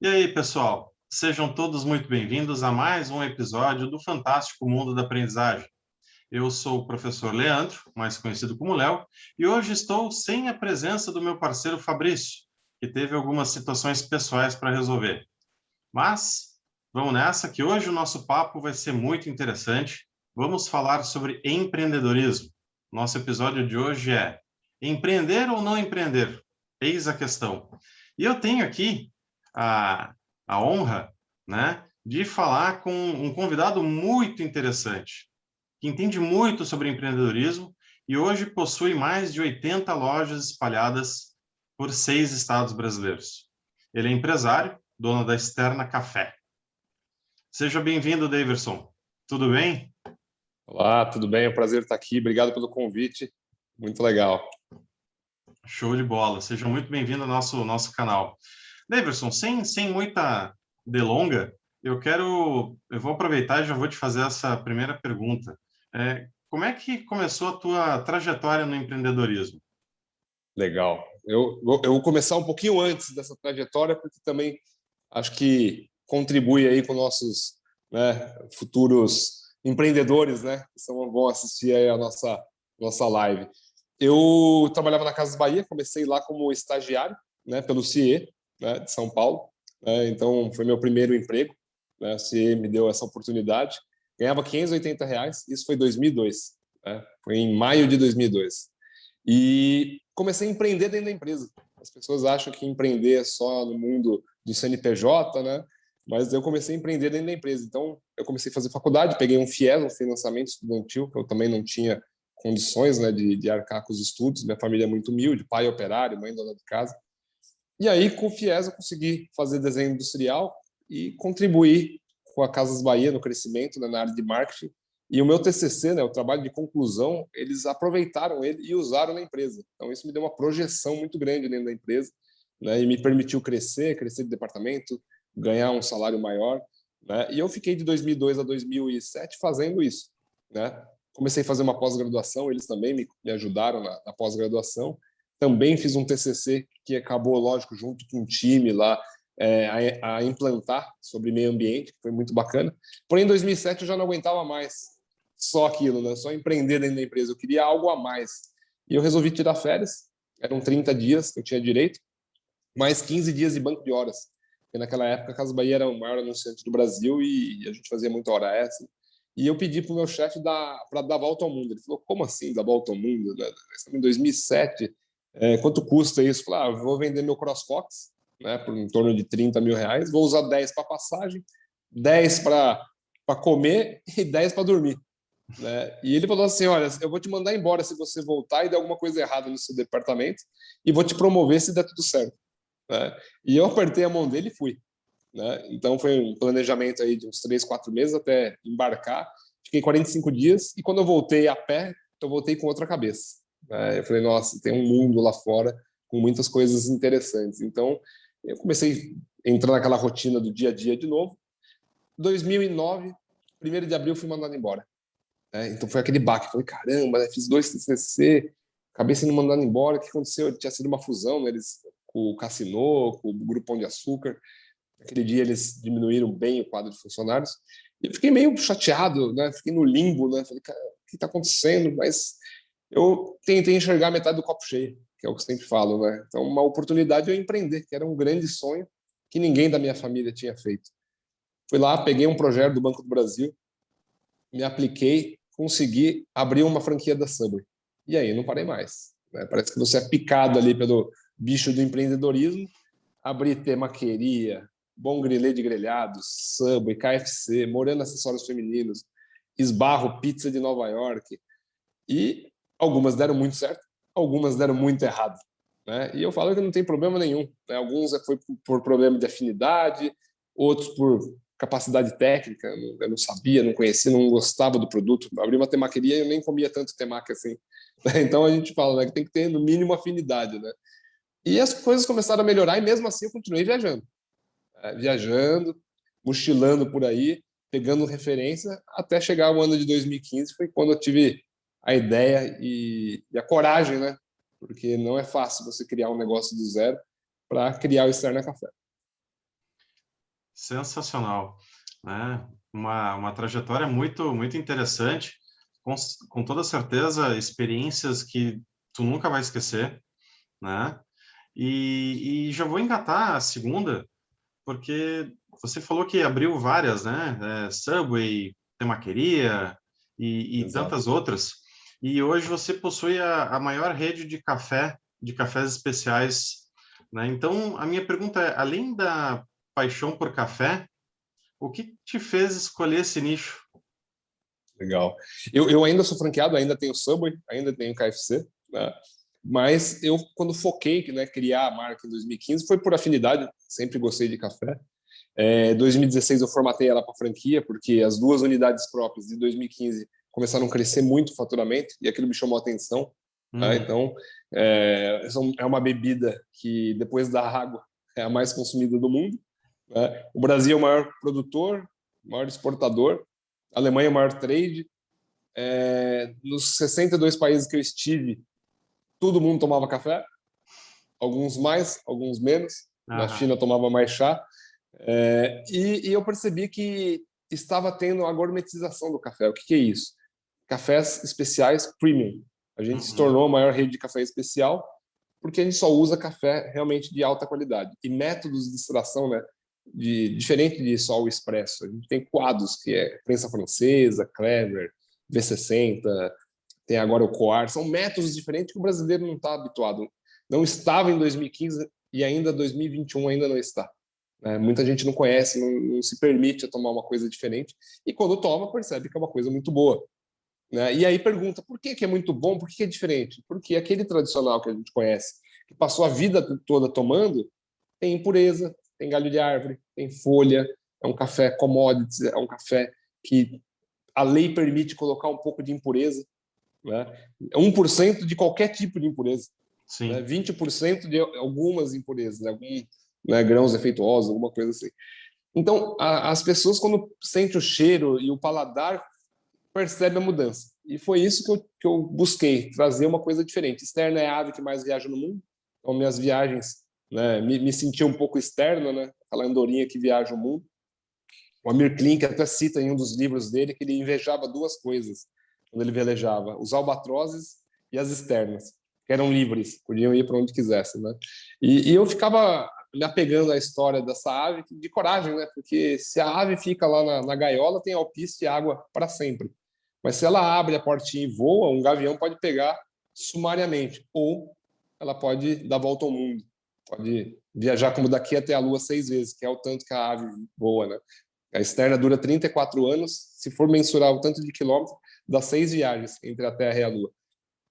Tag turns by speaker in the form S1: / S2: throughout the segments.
S1: E aí, pessoal? Sejam todos muito bem-vindos a mais um episódio do Fantástico Mundo da Aprendizagem. Eu sou o professor Leandro, mais conhecido como Léo, e hoje estou sem a presença do meu parceiro Fabrício, que teve algumas situações pessoais para resolver. Mas vamos nessa, que hoje o nosso papo vai ser muito interessante. Vamos falar sobre empreendedorismo. Nosso episódio de hoje é empreender ou não empreender? Eis a questão. E eu tenho aqui a, a honra, né, de falar com um convidado muito interessante, que entende muito sobre empreendedorismo e hoje possui mais de 80 lojas espalhadas por 6 estados brasileiros. Ele é empresário, dono da Externa Café. Seja bem-vindo, Daverson. Tudo bem?
S2: Olá, tudo bem? É um prazer estar aqui. Obrigado pelo convite. Muito legal.
S1: Show de bola. Seja muito bem-vindo ao nosso canal. Daverson, sem muita delonga, eu vou aproveitar e já vou te fazer essa primeira pergunta. Como é que começou a tua trajetória no empreendedorismo?
S2: Legal. Eu vou começar um pouquinho antes dessa trajetória, porque também acho que contribui aí com nossos, né, futuros empreendedores, né, que vão assistir aí a nossa live. Eu trabalhava na Casas Bahia, comecei lá como estagiário, né, pelo CIE, né, de São Paulo. Então, foi meu primeiro emprego. Né, o CIE me deu essa oportunidade. Ganhava R$ 580, isso foi em 2002. Né, foi em maio de 2002. E comecei a empreender dentro da empresa. As pessoas acham que empreender é só no mundo do CNPJ, né? Mas eu comecei a empreender dentro da empresa. Então, eu comecei a fazer faculdade, peguei um FIES, um financiamento estudantil, que eu também não tinha condições, né, de arcar com os estudos. Minha família é muito humilde, pai operário, mãe dona de casa. E aí, com o FIES, eu consegui fazer desenho industrial e contribuir com a Casas Bahia no crescimento, né, na área de marketing. E o meu TCC, né, o trabalho de conclusão, eles aproveitaram ele e usaram na empresa. Então, isso me deu uma projeção muito grande dentro da empresa, né, e me permitiu crescer de departamento, ganhar um salário maior. Né, e eu fiquei de 2002 a 2007 fazendo isso. Né. Comecei a fazer uma pós-graduação, eles também me ajudaram na pós-graduação. Também fiz um TCC que acabou, lógico, junto com um time lá, a implantar sobre meio ambiente, que foi muito bacana. Porém, em 2007 eu já não aguentava mais só aquilo, né? Só empreender dentro da empresa. Eu queria algo a mais. E eu resolvi tirar férias. Eram 30 dias que eu tinha direito, mais 15 dias de banco de horas. Porque naquela época a Casa Bahia era o maior anunciante do Brasil e a gente fazia muita hora extra. E eu pedi para o meu chefe para dar a volta ao mundo. Ele falou, como assim dar a volta ao mundo? Em 2007, quanto custa isso? Eu falei, vou vender meu CrossFox, né, por em torno de R$ 30 mil, vou usar 10 para passagem, 10 para comer e 10 para dormir. Né? E ele falou assim, olha, eu vou te mandar embora se você voltar e der alguma coisa errada no seu departamento e vou te promover se der tudo certo. Né? E eu apertei a mão dele e fui. Né? Então foi um planejamento aí de uns 3, 4 meses até embarcar. Fiquei 45 dias e quando eu voltei a pé, eu voltei com outra cabeça. Né? Eu falei, nossa, tem um mundo lá fora com muitas coisas interessantes. Então eu comecei a entrar naquela rotina do dia a dia de novo. 2009, 1º de abril, fui mandado embora. Então foi aquele baque. Falei, caramba, né? Fiz 2 TCC, acabei sendo mandado embora. O que aconteceu? Tinha sido uma fusão, né? Eles, com o Cassino, com o Grupo Pão de Açúcar. Aquele dia eles diminuíram bem o quadro de funcionários. E eu fiquei meio chateado, né? Fiquei no limbo, né? Falei, cara, o que está acontecendo? Mas eu tentei enxergar metade do copo cheio, que é o que eu sempre falo, né? Então, uma oportunidade de eu empreender, que era um grande sonho que ninguém da minha família tinha feito. Fui lá, peguei um projeto do Banco do Brasil, me apliquei, consegui abrir uma franquia da Subway. E aí, não parei mais. Né? Parece que você é picado ali pelo bicho do empreendedorismo. Abri temaqueria, Bom Grelê de Grelhados, Subway, KFC, Moreno Acessórios Femininos, Esbarro Pizza de Nova York. E algumas deram muito certo, algumas deram muito errado. Né? E eu falo que não tem problema nenhum. Né? Alguns foi por problema de afinidade, outros por capacidade técnica. Eu não sabia, não conhecia, não gostava do produto. Abri uma temaqueria e eu nem comia tanto temaki assim. Então a gente fala, né, que tem que ter no mínimo afinidade. Né? E as coisas começaram a melhorar e mesmo assim eu continuei viajando. Viajando, mochilando por aí, pegando referência, até chegar o ano de 2015, foi quando eu tive a ideia e a coragem, né? Porque não é fácil você criar um negócio do zero para criar o Externa Café.
S1: Sensacional, né? Uma trajetória muito, muito interessante, com toda certeza, experiências que tu nunca vai esquecer, né? E já vou engatar a segunda, porque você falou que abriu várias, né? Subway, Temaqueria e
S2: Exato.
S1: tantas outras. E hoje você possui a maior rede de cafés especiais, né? Então, a minha pergunta é, além da paixão por café, o que te fez escolher esse nicho?
S2: Legal. Eu ainda sou franqueado, ainda tenho Subway, ainda tenho KFC, né? Mas eu, quando foquei, né, criar a marca em 2015, foi por afinidade, sempre gostei de café. Em 2016 eu formatei ela para franquia, porque as duas unidades próprias de 2015 começaram a crescer muito o faturamento, e aquilo me chamou a atenção. Tá?
S1: Uhum,
S2: Então, é uma bebida que, depois da água, é a mais consumida do mundo. Né? O Brasil é o maior produtor, maior exportador, a Alemanha é o maior trade. Nos 62 países que eu estive, todo mundo tomava café, alguns mais, alguns menos. Na
S1: aham,
S2: China tomava mais chá. E eu percebi que estava tendo a gourmetização do café. O que é isso? Cafés especiais premium. A gente se
S1: uhum,
S2: tornou a maior rede de café especial porque a gente só usa café realmente de alta qualidade. E métodos de extração, né, diferente de só o expresso. A gente tem quadros, que é prensa francesa, Clever, V60, tem agora o Coar. São métodos diferentes que o brasileiro não está habituado. Não estava em 2015 e ainda 2021 ainda não está. Muita gente não conhece, não se permite tomar uma coisa diferente, e quando toma, percebe que é uma coisa muito boa. Né? E aí pergunta, por que, que é muito bom, por que, que é diferente? Porque aquele tradicional que a gente conhece, que passou a vida toda tomando, tem impureza, tem galho de árvore, tem folha, é um café commodities, é um café que a lei permite colocar um pouco de impureza, né? 1% de qualquer tipo de impureza, né?
S1: sim.
S2: 20% de algumas impurezas, algum, né, grãos defeituosos, alguma coisa assim. Então, as pessoas, quando sentem o cheiro e o paladar, percebem a mudança. E foi isso que eu busquei, trazer uma coisa diferente. Externa é a ave que mais viaja no mundo, então minhas viagens, né, me senti um pouco externa, né, aquela andorinha que viaja o mundo. O Amir Klink até cita em um dos livros dele que ele invejava duas coisas quando ele velejava: os albatrozes e as externas, que eram livres, podiam ir para onde quisessem, né? E eu ficava me apegando à história dessa ave de coragem, né? Porque se a ave fica lá na gaiola, tem alpiste e água para sempre. Mas se ela abre a portinha e voa, um gavião pode pegar sumariamente, ou ela pode dar volta ao mundo, pode viajar como daqui até a Lua 6 vezes, que é o tanto que a ave voa, né? A externa dura 34 anos. Se for mensurar o tanto de quilômetros, dá 6 viagens entre a Terra e a Lua.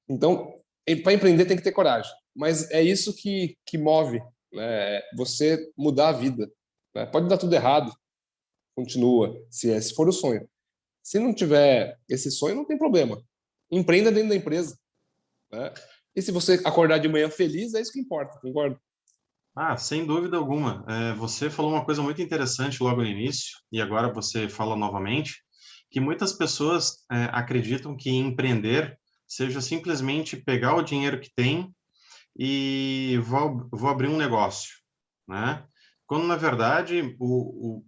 S2: Então, para empreender tem que ter coragem. Mas é isso que move, né? Você mudar a vida. Né? Pode dar tudo errado, continua, se for o sonho. Se não tiver esse sonho, não tem problema. Empreenda dentro da empresa. Né? E se você acordar de manhã feliz, é isso que importa, concorda?
S1: Ah, sem dúvida alguma. Você falou uma coisa muito interessante logo no início, e agora você fala novamente, que muitas pessoas acreditam que empreender seja simplesmente pegar o dinheiro que tem e vou abrir um negócio, né? Quando, na verdade,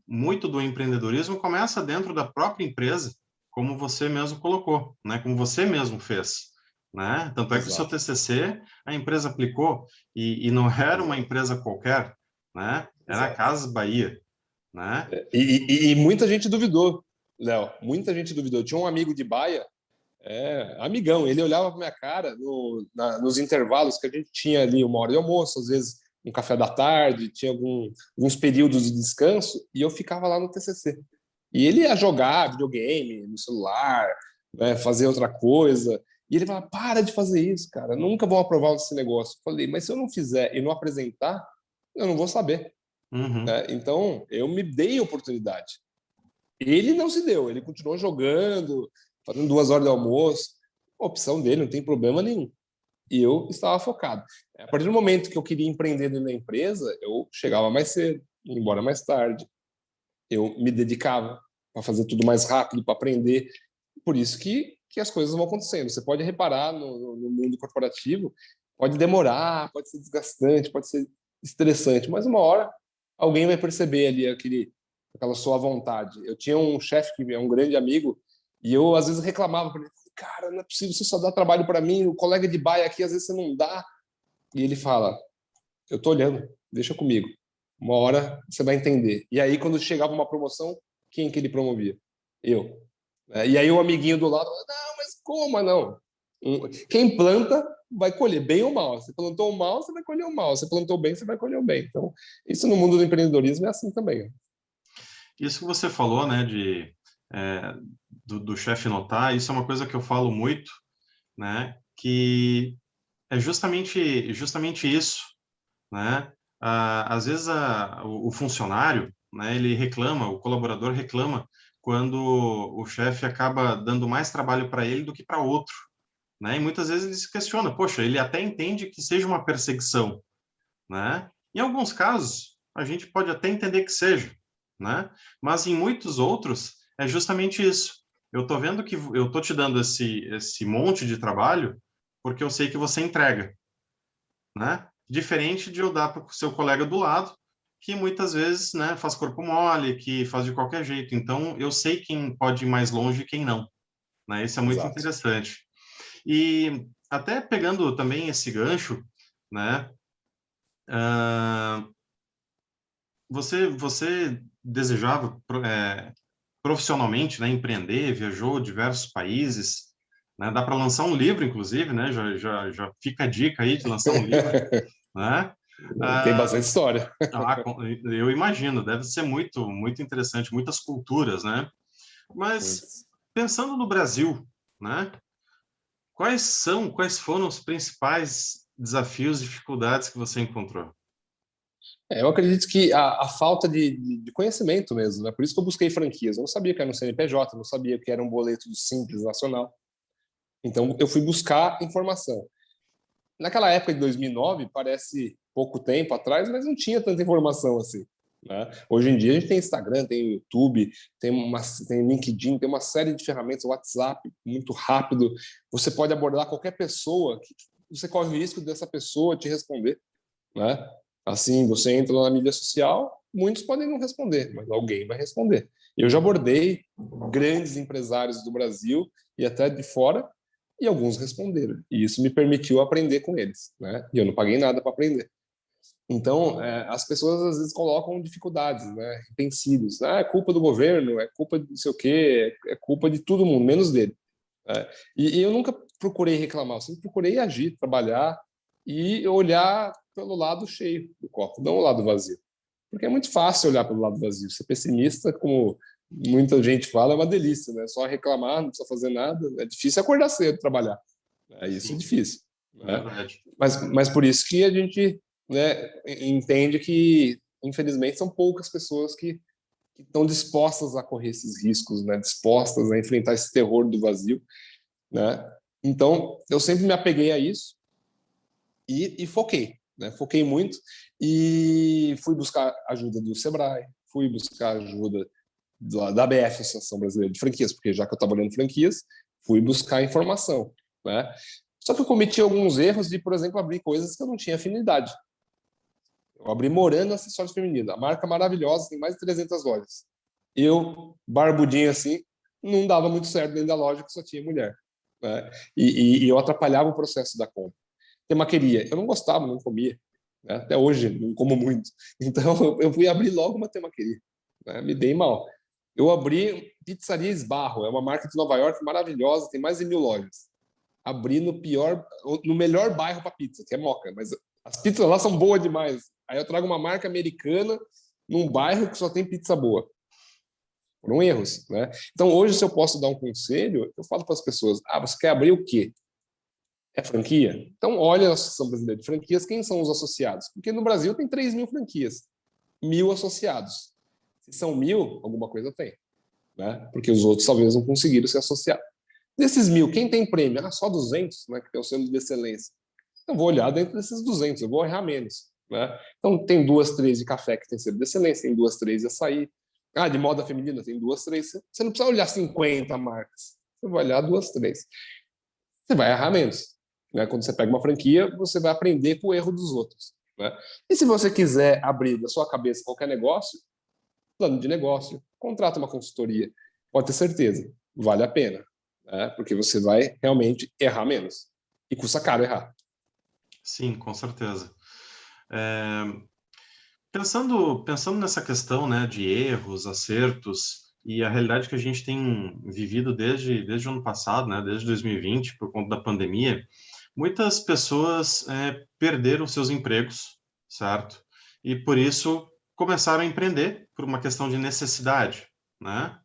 S1: muito do empreendedorismo começa dentro da própria empresa, como você mesmo colocou, né? Como você mesmo fez, né? Tanto é que o seu
S2: Exato.
S1: TCC, a empresa aplicou, e não era uma
S2: Exato.
S1: empresa qualquer, né? Era a
S2: Exato.
S1: Casas Bahia, né?
S2: E muita gente duvidou, Léo. Muita gente duvidou. Tinha um amigo de Baia, amigão, ele olhava para minha cara nos intervalos que a gente tinha ali, uma hora de almoço, às vezes um café da tarde, tinha alguns períodos de descanso, e eu ficava lá no TCC. E ele ia jogar videogame no celular, né, fazer outra coisa. E ele falava: para de fazer isso, cara, nunca vão aprovar esse negócio. Eu falei: mas se eu não fizer e não apresentar, eu não vou saber.
S1: Uhum,
S2: Né? Então, eu me dei a oportunidade. Ele não se deu, ele continuou jogando, fazendo 2 horas de almoço. A opção dele, não tem problema nenhum. E eu estava focado. A partir do momento que eu queria empreender dentro da empresa, eu chegava mais cedo, ia embora mais tarde. Eu me dedicava para fazer tudo mais rápido, para aprender. Por isso que as coisas vão acontecendo. Você pode reparar no mundo corporativo, pode demorar, pode ser desgastante, pode ser estressante, mas uma hora alguém vai perceber ali aquela sua vontade. Eu tinha um chefe que é um grande amigo e eu às vezes reclamava para ele, cara, não é possível, você só dá trabalho para mim, o colega de baia aqui às vezes você não dá. E ele fala, eu tô olhando, deixa comigo. Uma hora você vai entender. E aí quando chegava uma promoção, quem que ele promovia? Eu. E aí o amiguinho do lado, não, mas como não? Quem planta vai colher bem ou mal. Você plantou o mal, você vai colher o mal. Você plantou bem, você vai colher o bem. Então, isso no mundo do empreendedorismo é assim também.
S1: Isso que você falou, né, é, do chefe notar, isso é uma coisa que eu falo muito, né, que é justamente isso, né? Às vezes o funcionário, né, ele reclama, o colaborador reclama quando o chefe acaba dando mais trabalho para ele do que para outro, né? E muitas vezes ele se questiona, poxa, ele até entende que seja uma perseguição, né? Em alguns casos, a gente pode até entender que seja, né? Mas em muitos outros é justamente isso. Eu tô vendo que eu tô te dando esse monte de trabalho porque eu sei que você entrega, né? Diferente de eu dar para o seu colega do lado, que muitas vezes, né, faz corpo mole, que faz de qualquer jeito. Então, eu sei quem pode ir mais longe e quem não, né? Isso é muito
S2: Exato.
S1: interessante. E até pegando também esse gancho, né? Uh, você desejava profissionalmente, né, empreender, viajou diversos países, né? Dá para lançar um livro, inclusive, né? Já fica a dica aí de lançar um livro, né?
S2: Tem
S1: Ah,
S2: bastante história.
S1: eu imagino, deve ser muito interessante, muitas culturas, né? Mas pensando no Brasil, né? Quais foram os principais desafios, dificuldades que você encontrou?
S2: Eu acredito que a falta de conhecimento mesmo, né? Por isso que eu busquei franquias. Eu não sabia que era um CNPJ, não sabia que era um boleto simples nacional. Então, eu fui buscar informação. Naquela época de 2009, parece pouco tempo atrás, mas não tinha tanta informação assim, né? Hoje em dia a gente tem Instagram, tem YouTube, tem LinkedIn, tem uma série de ferramentas, WhatsApp, muito rápido. Você pode abordar qualquer pessoa, que você corre o risco dessa pessoa te responder, né? Assim, você entra na mídia social, muitos podem não responder, mas alguém vai responder. Eu já abordei grandes empresários do Brasil e até de fora, e alguns responderam. E isso me permitiu aprender com eles, né? E eu não paguei nada para aprender. Então, as pessoas às vezes colocam dificuldades, né? Empecilhos. Ah, é culpa do governo, é culpa de não sei o quê, é culpa de todo mundo, menos dele. Né? E eu nunca procurei reclamar, eu sempre procurei agir, trabalhar e olhar pelo lado cheio do copo, não o lado vazio. Porque é muito fácil olhar pelo lado vazio. Ser pessimista, como muita gente fala, é uma delícia, né? Só reclamar, não precisa fazer nada. É difícil acordar cedo, trabalhar. Isso é
S1: Sim,
S2: difícil.
S1: é
S2: Né?
S1: verdade.
S2: Mas por isso que a gente, né, entende que, infelizmente, são poucas pessoas que estão dispostas a correr esses riscos, né? Dispostas a enfrentar esse terror do vazio. Né? Então, eu sempre me apeguei a isso e foquei. Né? Foquei muito e fui buscar ajuda do Sebrae, fui buscar ajuda da ABF, Associação Brasileira de Franquias, porque já que eu estava olhando franquias, fui buscar informação. Né? Só que eu cometi alguns erros de, por exemplo, abrir coisas que eu não tinha afinidade. Eu abri Morano Acessórios Feminino, a marca maravilhosa, tem mais de 300 lojas. Eu, barbudinho assim, não dava muito certo dentro da loja que só tinha mulher. Né? E eu atrapalhava o processo da compra. Temaqueria, eu não gostava, não comia. Né? Até hoje, não como muito. Então, eu fui abrir logo uma temaqueria. Né? Me dei mal. Eu abri Pizzaria Esbarro, é uma marca de Nova York maravilhosa, tem mais de 1.000 lojas. Abri no melhor bairro para pizza, que é Moca, mas as pizzas lá são boas demais. Aí eu trago uma marca americana num bairro que só tem pizza boa. Foram erros, né? Então, hoje, se eu posso dar um conselho, eu falo para as pessoas: você quer abrir o quê? É franquia? Então, olha a Associação Brasileira de Franquias, quem são os associados? Porque no Brasil tem 3.000 franquias, 1.000 associados. Se são 1.000, alguma coisa tem, né? Porque os outros talvez não conseguiram se associar. Desses 1.000, quem tem prêmio? Só 200, né? Que tem o selo de excelência. Eu vou olhar dentro desses 200, eu vou errar menos. Né? Então, tem 2, 3 de café que tem selo de excelência, tem 2, 3 de açaí. De moda feminina, tem 2, 3. Você não precisa olhar 50 marcas. Você vai olhar 2, 3. Você vai errar menos. Né? Quando você pega uma franquia, você vai aprender com o erro dos outros. Né? E se você quiser abrir da sua cabeça qualquer negócio, plano de negócio, contrata uma consultoria. Pode ter certeza, vale a pena, né? Porque você vai realmente errar menos. E custa caro errar.
S1: Sim, com certeza. É, pensando nessa questão, né, de erros, acertos e a realidade que a gente tem vivido desde o ano passado, né, desde 2020, por conta da pandemia, muitas pessoas perderam seus empregos, certo? E por isso começaram a empreender por uma questão de necessidade, né?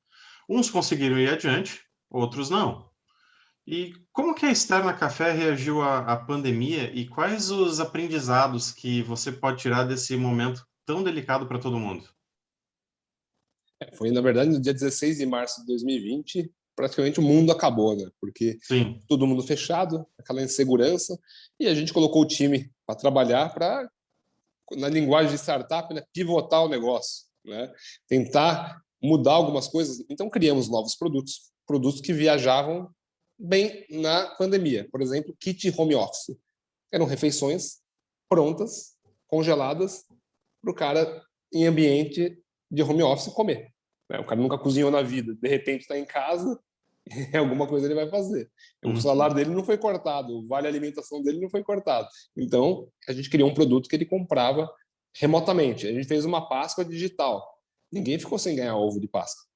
S1: Uns conseguiram ir adiante, outros não. E como que a Externa Café reagiu à pandemia e quais os aprendizados que você pode tirar desse momento tão delicado para todo mundo?
S2: Foi, na verdade, no dia 16 de março de 2020, praticamente o mundo acabou, né? Porque
S1: Sim.
S2: todo mundo fechado, aquela insegurança, e a gente colocou o time para trabalhar para, na linguagem de startup, né, pivotar o negócio, né? Tentar mudar algumas coisas. Então, criamos novos produtos, produtos que viajavam bem na pandemia. Por exemplo, kit home office. Eram refeições prontas, congeladas, para o cara em ambiente de home office comer. O cara nunca cozinhou na vida, de repente está em casa, alguma coisa ele vai fazer. O
S1: Uhum.
S2: salário dele não foi cortado, o vale alimentação dele não foi cortado. Então, a gente criou um produto que ele comprava remotamente. A gente fez uma Páscoa digital. Ninguém ficou sem ganhar ovo de Páscoa.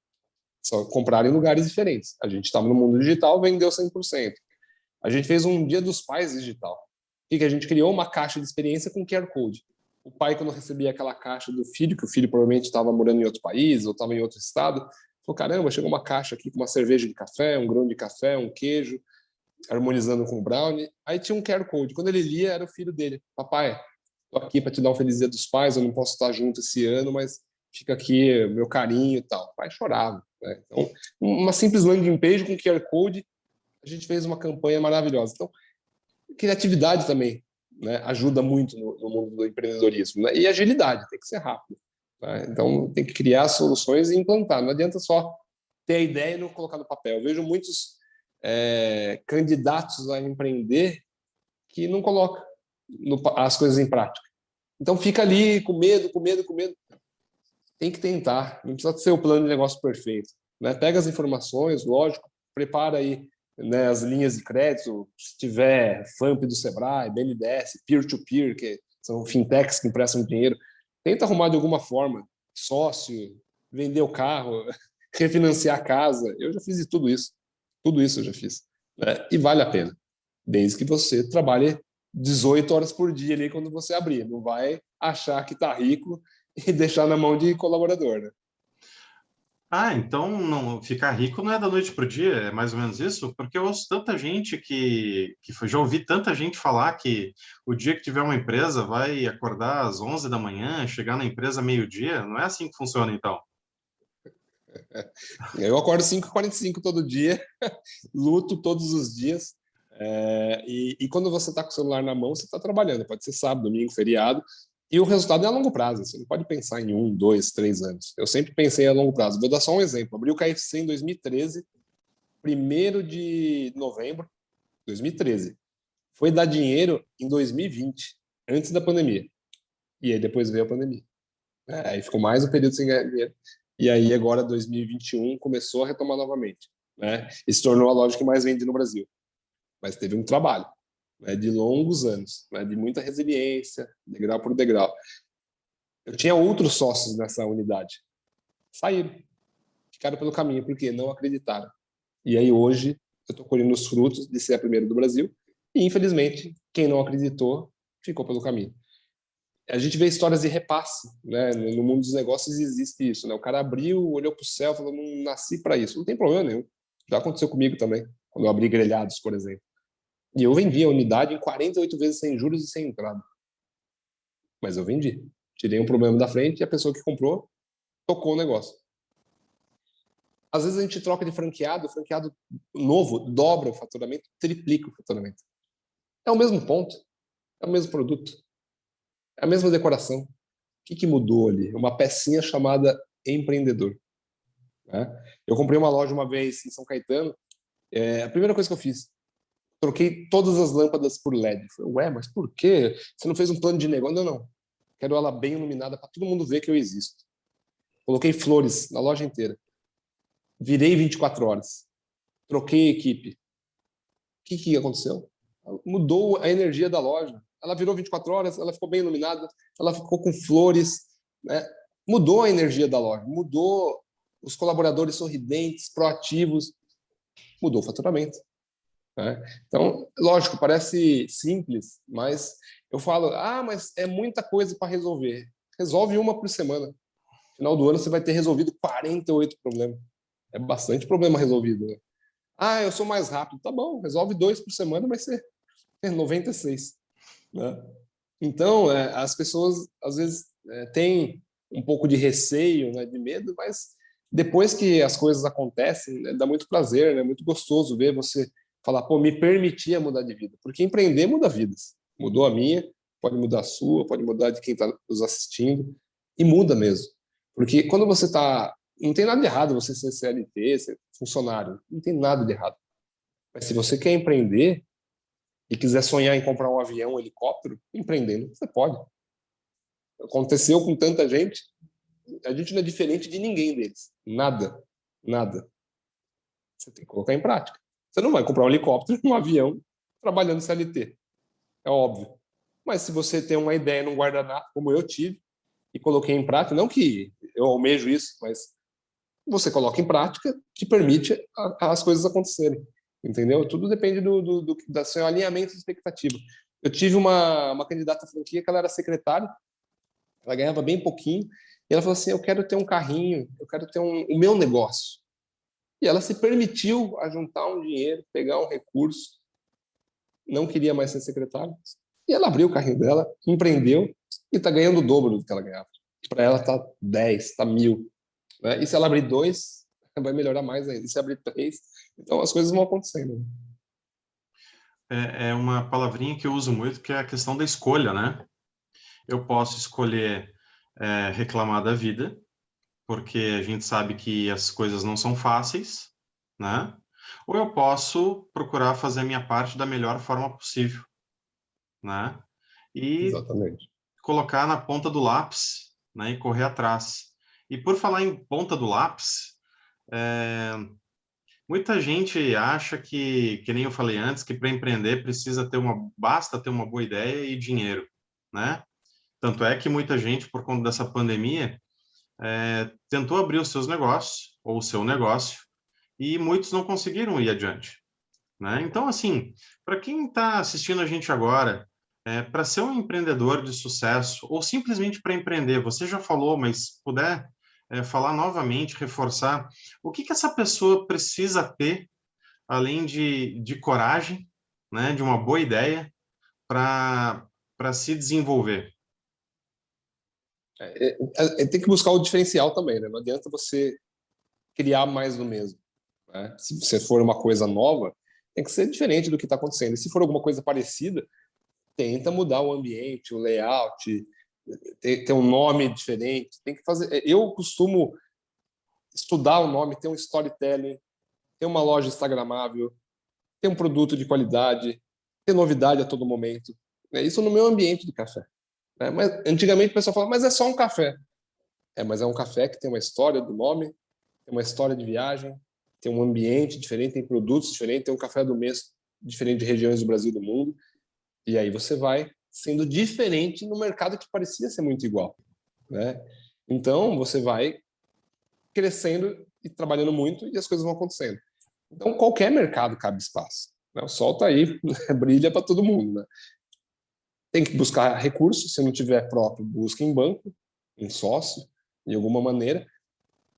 S2: Só compraram em lugares diferentes. A gente estava no mundo digital, vendeu 100%. A gente fez um Dia dos Pais digital. O que a gente criou? Uma caixa de experiência com QR Code. O pai, quando recebia aquela caixa do filho, que o filho provavelmente estava morando em outro país ou estava em outro estado, falou: caramba, chegou uma caixa aqui com uma cerveja de café, um grão de café, um queijo, harmonizando com o brownie. Aí tinha um QR Code. Quando ele lia, era o filho dele: papai, estou aqui para te dar um Feliz Dia dos Pais, eu não posso estar junto esse ano, mas fica aqui meu carinho e tal. O pai chorava. Né? Então, uma simples landing page com QR Code, a gente fez uma campanha maravilhosa. Então, criatividade também, né, ajuda muito no mundo do empreendedorismo, né? E agilidade, tem que ser rápido. Tá? Então, tem que criar soluções e implantar. Não adianta só ter a ideia e não colocar no papel. Eu vejo muitos candidatos a empreender que não colocam as coisas em prática. Então, fica ali com medo, com medo, com medo. Tem que tentar. Não precisa ser o plano de negócio perfeito. Né? Pega as informações, lógico, prepara aí, né, as linhas de crédito, se tiver FAMP do Sebrae, BNDES, peer-to-peer, que são fintechs que emprestam dinheiro, tenta arrumar de alguma forma, sócio, vender o carro, refinanciar a casa. Eu já fiz de tudo isso eu já fiz. Né? E vale a pena, desde que você trabalhe 18 horas por dia ali quando você abrir. Não vai achar que está rico e deixar na mão de colaborador, né?
S1: Ah, então não, ficar rico não é da noite para o dia, é mais ou menos isso? Porque eu ouço tanta gente já ouvi tanta gente falar que o dia que tiver uma empresa vai acordar às 11 da manhã, chegar na empresa meio-dia. Não é assim que funciona, então?
S2: Eu acordo 5h45 todo dia, luto todos os dias. E quando você está com o celular na mão, você está trabalhando. Pode ser sábado, domingo, feriado. E o resultado é a longo prazo. Você não pode pensar em 1, 2, 3 anos. Eu sempre pensei a longo prazo. Vou dar só um exemplo. Abri o KFC em 2013, 1º de novembro de 2013. Foi dar dinheiro em 2020, antes da pandemia. E aí depois veio a pandemia. Aí ficou mais um período sem ganhar dinheiro. E aí agora, 2021, começou a retomar novamente. Né? E se tornou a loja que mais vende no Brasil. Mas teve um trabalho, né, de longos anos, né, de muita resiliência, degrau por degrau. Eu tinha outros sócios nessa unidade. Saíram, ficaram pelo caminho, porque não acreditaram. E aí hoje eu estou colhendo os frutos de ser a primeira do Brasil. E infelizmente, quem não acreditou ficou pelo caminho. A gente vê histórias de repasse, né? No mundo dos negócios existe isso, né? O cara abriu, olhou para o céu, falou: não nasci para isso. Não tem problema nenhum. Já aconteceu comigo também, quando eu abri grelhados, por exemplo. E eu vendi a unidade em 48 vezes sem juros e sem entrada. Mas eu vendi. Tirei um problema da frente e a pessoa que comprou tocou o negócio. Às vezes a gente troca de franqueado, o franqueado novo dobra o faturamento, triplica o faturamento. É o mesmo ponto, é o mesmo produto, é a mesma decoração. O que mudou ali? Uma pecinha chamada empreendedor. Né? Eu comprei uma loja uma vez em São Caetano. A primeira coisa que eu fiz, troquei todas as lâmpadas por LED. Falei: ué, mas por quê? Você não fez um plano de negócio? Não, não. Quero ela bem iluminada para todo mundo ver que eu existo. Coloquei flores na loja inteira. Virei 24 horas. Troquei equipe. O que aconteceu? Mudou a energia da loja. Ela virou 24 horas, ela ficou bem iluminada, ela ficou com flores, né? Mudou a energia da loja, mudou os colaboradores sorridentes, proativos, mudou o faturamento, né? Então, lógico, parece simples, mas eu falo, mas é muita coisa para resolver. Resolve uma por semana. No final do ano você vai ter resolvido 48 problemas. É bastante problema resolvido, né? Eu sou mais rápido. Tá bom, resolve 2 por semana, vai ser 96. Né? Então, as pessoas, às vezes, têm um pouco de receio, né, de medo, mas depois que as coisas acontecem, né, dá muito prazer, né, muito gostoso ver você falar, pô, me permitia mudar de vida. Porque empreender muda vidas. Mudou a minha, pode mudar a sua, pode mudar de quem está nos assistindo, e muda mesmo. Porque quando você está... Não tem nada de errado você ser CLT, ser funcionário, não tem nada de errado. Mas se você quer empreender e quiser sonhar em comprar um avião, um helicóptero, empreendendo, você pode. Aconteceu com tanta gente, a gente não é diferente de ninguém deles. Nada. Nada. Você tem que colocar em prática. Você não vai comprar um helicóptero, um avião, trabalhando CLT. É óbvio. Mas se você tem uma ideia num guardanapo, como eu tive, e coloquei em prática, não que eu almejo isso, mas você coloca em prática, te permite as coisas acontecerem. Entendeu? Tudo depende do seu alinhamento de expectativa. Eu tive uma candidata à franquia que ela era secretária, ela ganhava bem pouquinho, e ela falou assim, eu quero ter um carrinho, eu quero ter o meu negócio. E ela se permitiu a juntar um dinheiro, pegar um recurso, não queria mais ser secretária, e ela abriu o carrinho dela, empreendeu, e está ganhando o dobro do que ela ganhava. Para ela está 10, está 1.000. Né? E se ela abrir 2, vai melhorar mais ainda. E se abrir 3, então as coisas vão acontecendo.
S1: É uma palavrinha que eu uso muito, que é a questão da escolha, né? Eu posso escolher reclamar da vida, porque a gente sabe que as coisas não são fáceis, né? Ou eu posso procurar fazer a minha parte da melhor forma possível, né? E
S2: Exatamente.
S1: colocar na ponta do lápis, né? E correr atrás. E por falar em ponta do lápis, muita gente acha que nem eu falei antes, que para empreender basta ter uma boa ideia e dinheiro, né? Tanto é que muita gente, por conta dessa pandemia, tentou abrir os seus negócios, ou o seu negócio, e muitos não conseguiram ir adiante, né? Então, assim, para quem está assistindo a gente agora, para ser um empreendedor de sucesso, ou simplesmente para empreender, você já falou, mas puder falar novamente, reforçar, o que essa pessoa precisa ter, além de coragem, né, de uma boa ideia, para se desenvolver?
S2: Tem que buscar o diferencial também, né? Não adianta você criar mais do mesmo. Né? Se você for uma coisa nova, tem que ser diferente do que está acontecendo. E se for alguma coisa parecida, tenta mudar o ambiente, o layout, ter um nome diferente. Tem que fazer. Eu costumo estudar o nome, ter um storytelling, ter uma loja instagramável, ter um produto de qualidade, ter novidade a todo momento. Isso no meu ambiente de café. Mas antigamente o pessoal falava, mas é só um café. Mas é um café que tem uma história do nome, tem uma história de viagem, tem um ambiente diferente, tem produtos diferentes, tem um café do mês diferente de regiões do Brasil e do mundo. E aí você vai sendo diferente no mercado que parecia ser muito igual. Né? Então você vai crescendo e trabalhando muito e as coisas vão acontecendo. Então qualquer mercado cabe espaço. Né? O sol está aí, brilha para todo mundo. Né? Tem que buscar recursos, se não tiver próprio, busca em banco, em sócio, de alguma maneira,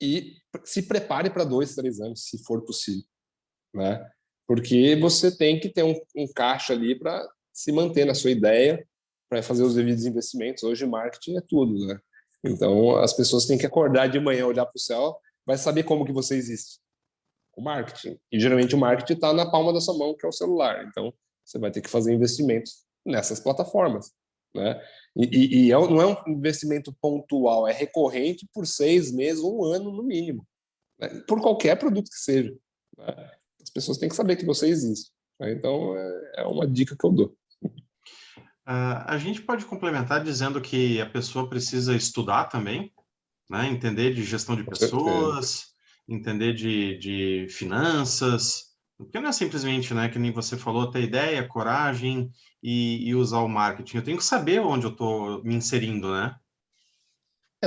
S2: e se prepare para 2, 3 anos, se for possível. Né? Porque você tem que ter um caixa ali para se manter na sua ideia, para fazer os devidos investimentos. Hoje, marketing é tudo. Né? Então, as pessoas têm que acordar de manhã, olhar para o céu, vai saber como que você existe. O marketing. E, geralmente, o marketing está na palma da sua mão, que é o celular. Então, você vai ter que fazer investimentos nessas plataformas. Né? Não é um investimento pontual, é recorrente por 6 meses, 1 ano no mínimo, né? Por qualquer produto que seja. Né? As pessoas têm que saber que você existe. Né? Então, é uma dica que eu dou.
S1: A gente pode complementar dizendo que a pessoa precisa estudar também? né? Entender de gestão de
S2: Com certeza.
S1: pessoas, entender de finanças, porque não é simplesmente, né, que nem você falou, ter ideia, coragem e usar o marketing. Eu tenho que saber onde eu estou me inserindo, né?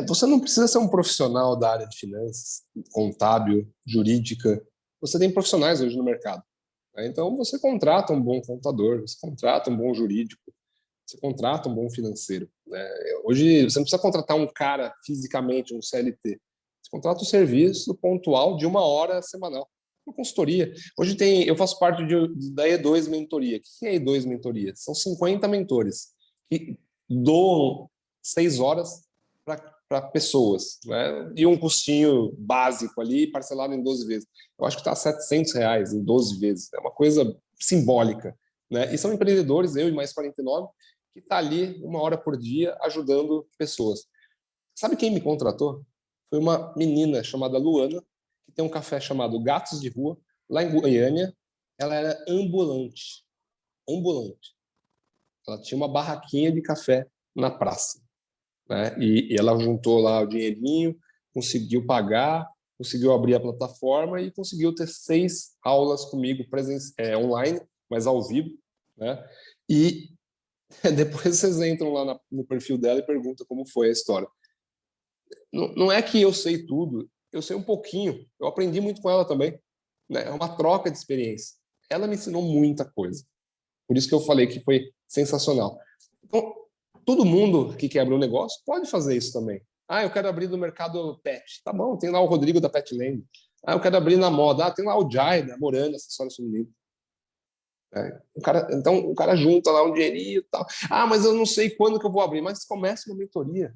S2: Você não precisa ser um profissional da área de finanças, contábil, jurídica. Você tem profissionais hoje no mercado, né? Então, você contrata um bom contador, você contrata um bom jurídico, você contrata um bom financeiro, né? Hoje, você não precisa contratar um cara fisicamente, um CLT. Você contrata o serviço pontual de 1 hora semanal, uma consultoria. Hoje eu faço parte da E2 Mentoria. O que é E2 Mentoria? São 50 mentores que doam 6 horas para pessoas, né? E um custinho básico ali, parcelado em 12 vezes. Eu acho que está R$ 700 em 12 vezes. É uma coisa simbólica, né? E são empreendedores, eu e mais 49, que está ali 1 hora por dia ajudando pessoas. Sabe quem me contratou? Foi uma menina chamada Luana, que tem um café chamado Gatos de Rua, lá em Goiânia. Ela era ambulante. Ambulante. Ela tinha uma barraquinha de café na praça, né? E ela juntou lá o dinheirinho, conseguiu pagar, conseguiu abrir a plataforma e conseguiu ter 6 aulas comigo online, mas ao vivo, né? E depois vocês entram lá no perfil dela e perguntam como foi a história. Não é que eu sei tudo, eu sei um pouquinho. Eu aprendi muito com ela também, né? É uma troca de experiência. Ela me ensinou muita coisa. Por isso que eu falei que foi sensacional. Então, todo mundo que quer abrir um negócio pode fazer isso também. Ah, eu quero abrir no mercado pet. Tá bom, tem lá o Rodrigo da Petland. Ah, eu quero abrir na moda. Ah, tem lá o Jai da Morana, acessórios femininos. Então, o cara junta lá um dinheirinho e tal. Ah, mas eu não sei quando que eu vou abrir. Mas comece uma mentoria.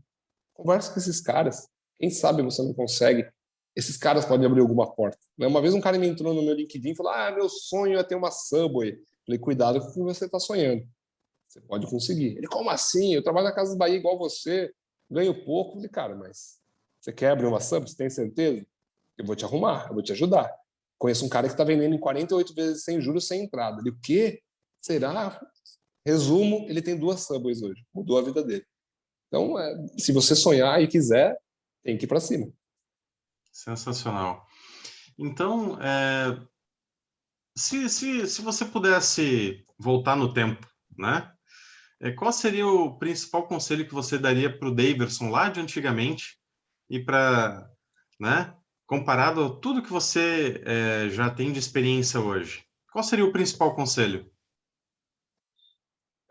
S2: Conversa com esses caras. Quem sabe você não consegue. Esses caras podem abrir alguma porta. Uma vez um cara me entrou no meu LinkedIn e falou: Ah, meu sonho é ter uma Subway. Falei: Cuidado com o que você está sonhando. Você pode conseguir. Ele: Como assim? Eu trabalho na Casa Bahia igual você, ganho pouco. Falei: Cara, mas você quer abrir uma Subway? Você tem certeza? Eu vou te arrumar, eu vou te ajudar. Conheço um cara que está vendendo em 48 vezes sem juros, sem entrada. Ele: O quê? Será? Resumo, ele tem 2 Subways hoje. Mudou a vida dele. Então, se você sonhar e quiser, tem que ir para cima.
S1: Sensacional. Então, se você pudesse voltar no tempo, né? Qual seria o principal conselho que você daria para o Daverson lá de antigamente e para, né, comparado a tudo que você já tem de experiência hoje? Qual seria o principal conselho?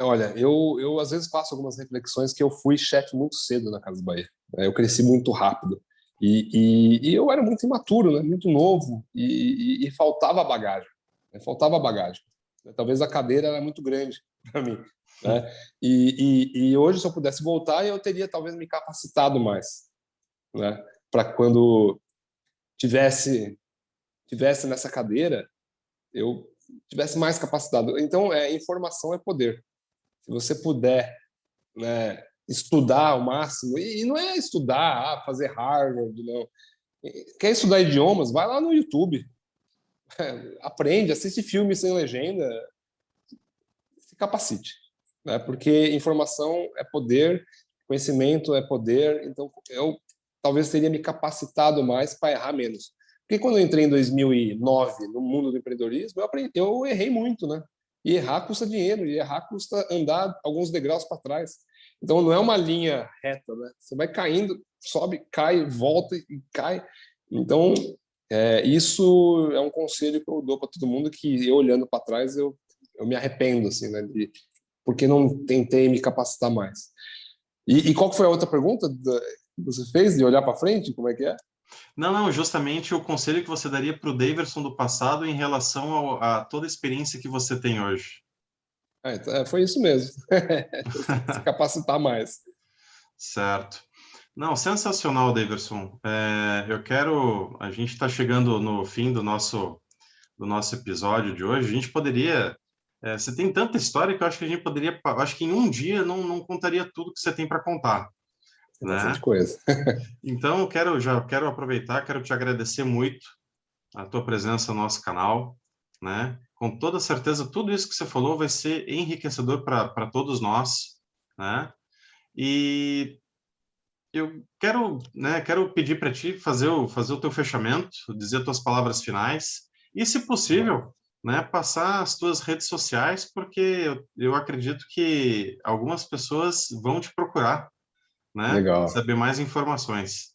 S2: Olha, eu às vezes faço algumas reflexões que eu fui chefe muito cedo na Casa Bahia, né? Eu cresci muito rápido e eu era muito imaturo, né? Muito novo e faltava bagagem, né? Faltava bagagem. Talvez a cadeira era muito grande para mim, né? E hoje, se eu pudesse voltar, eu teria talvez me capacitado mais, né? Para quando tivesse nessa cadeira, eu tivesse mais capacitado. Então, informação é poder. Se você puder, né, estudar ao máximo, e não é estudar, fazer Harvard, não. Quer estudar idiomas? Vai lá no YouTube, aprende, assiste filmes sem legenda, se capacite, né? Porque informação é poder, conhecimento é poder, então eu talvez teria me capacitado mais para errar menos. Porque quando eu entrei em 2009 no mundo do empreendedorismo, eu errei muito, né? E errar custa dinheiro, e errar custa andar alguns degraus para trás. Então não é uma linha reta, né? Você vai caindo, sobe, cai, volta e cai. Então isso é um conselho que eu dou para todo mundo, que eu olhando para trás eu me arrependo, assim, né? Porque não tentei me capacitar mais. E qual que foi a outra pergunta que você fez, de olhar para frente? Como é que é?
S1: Não, justamente o conselho que você daria para o Daverson do passado em relação a toda a experiência que você tem hoje.
S2: Então, foi isso mesmo. Se capacitar mais.
S1: Certo. Não, sensacional, Daverson. A gente está chegando no fim do nosso episódio de hoje. A gente poderia, você tem tanta história que eu acho que a gente poderia, acho que em um dia não contaria tudo que você tem para contar,
S2: Tem bastante
S1: né?
S2: coisa.
S1: Então, já quero aproveitar, quero te agradecer muito a tua presença no nosso canal, né? Com toda certeza, tudo isso que você falou vai ser enriquecedor para todos nós, né? E eu quero, né, quero pedir para ti fazer o teu fechamento, dizer tuas palavras finais e, se possível, né, passar as tuas redes sociais, porque eu acredito que algumas pessoas vão te procurar, né,
S2: Legal.
S1: saber mais informações.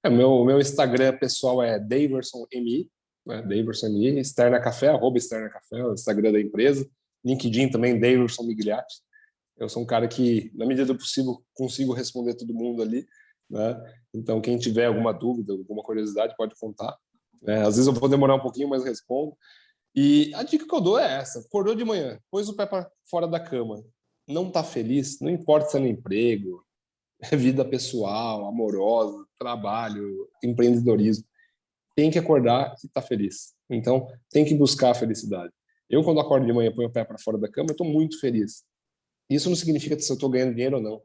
S2: Meu Instagram pessoal é DaversonMI, né? DaversonMI, Externa Café, @Externa Café, o Instagram da empresa. LinkedIn também, Daverson Migliatti. Eu sou um cara que, na medida do possível, consigo responder todo mundo ali, né? Então, quem tiver alguma dúvida, alguma curiosidade, pode contar. Às vezes eu vou demorar um pouquinho, mas respondo. E a dica que eu dou é essa: acordou de manhã, pôs o pé para fora da cama, não está feliz, não importa se é no emprego, vida pessoal, amorosa, trabalho, empreendedorismo, tem que acordar e estar feliz. Então, tem que buscar a felicidade. Eu, quando acordo de manhã, ponho o pé para fora da cama, eu estou muito feliz. Isso não significa se eu estou ganhando dinheiro ou não,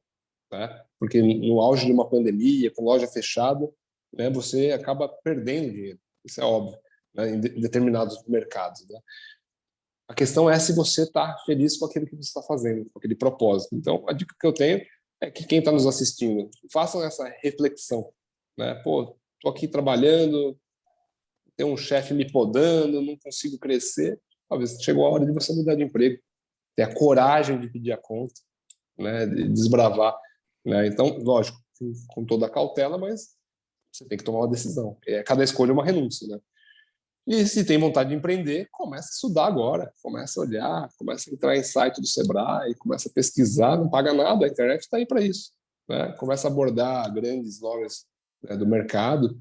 S2: né? Porque no auge de uma pandemia, com loja fechada, né, você acaba perdendo dinheiro. Isso é óbvio, né, em determinados mercados, né? A questão é se você está feliz com aquilo que você está fazendo, com aquele propósito. Então, a dica que eu tenho é que quem está nos assistindo, façam essa reflexão, né? Pô, estou aqui trabalhando, tem um chefe me podando, não consigo crescer. Talvez chegou a hora de você mudar de emprego, ter a coragem de pedir a conta, né? De desbravar, né? Então, lógico, com toda a cautela, mas você tem que tomar uma decisão. Cada escolha é uma renúncia, né? E se tem vontade de empreender, começa a estudar agora, começa a olhar, começa a entrar em site do Sebrae, começa a pesquisar, não paga nada, a internet está aí para isso, né? Começa a abordar grandes lojas, né, do mercado,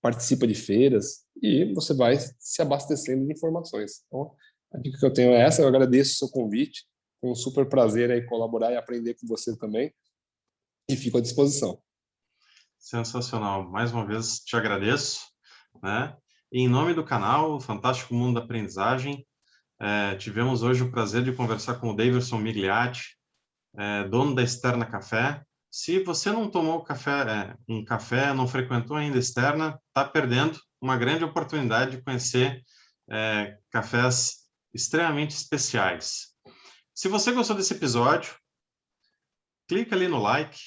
S2: participa de feiras e você vai se abastecendo de informações. Então, a dica que eu tenho é essa. Eu agradeço o seu convite, foi um super prazer aí colaborar e aprender com você também, e fico à disposição.
S1: Sensacional. Mais uma vez, te agradeço, né? E em nome do canal, o Fantástico Mundo da Aprendizagem, tivemos hoje o prazer de conversar com o Daverson Migliatti, dono da Externa Café. Se você não tomou um café, não frequentou ainda a Externa, está perdendo uma grande oportunidade de conhecer cafés extremamente especiais. Se você gostou desse episódio, clica ali no like,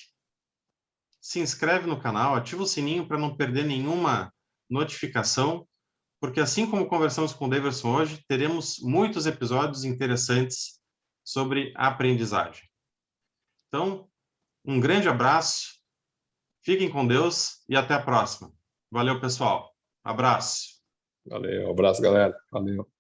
S1: se inscreve no canal, ativa o sininho para não perder nenhuma notificação, porque assim como conversamos com o Daverson hoje, teremos muitos episódios interessantes sobre aprendizagem. Então, um grande abraço, fiquem com Deus e até a próxima. Valeu, pessoal. Abraço.
S2: Valeu, um abraço, galera. Valeu.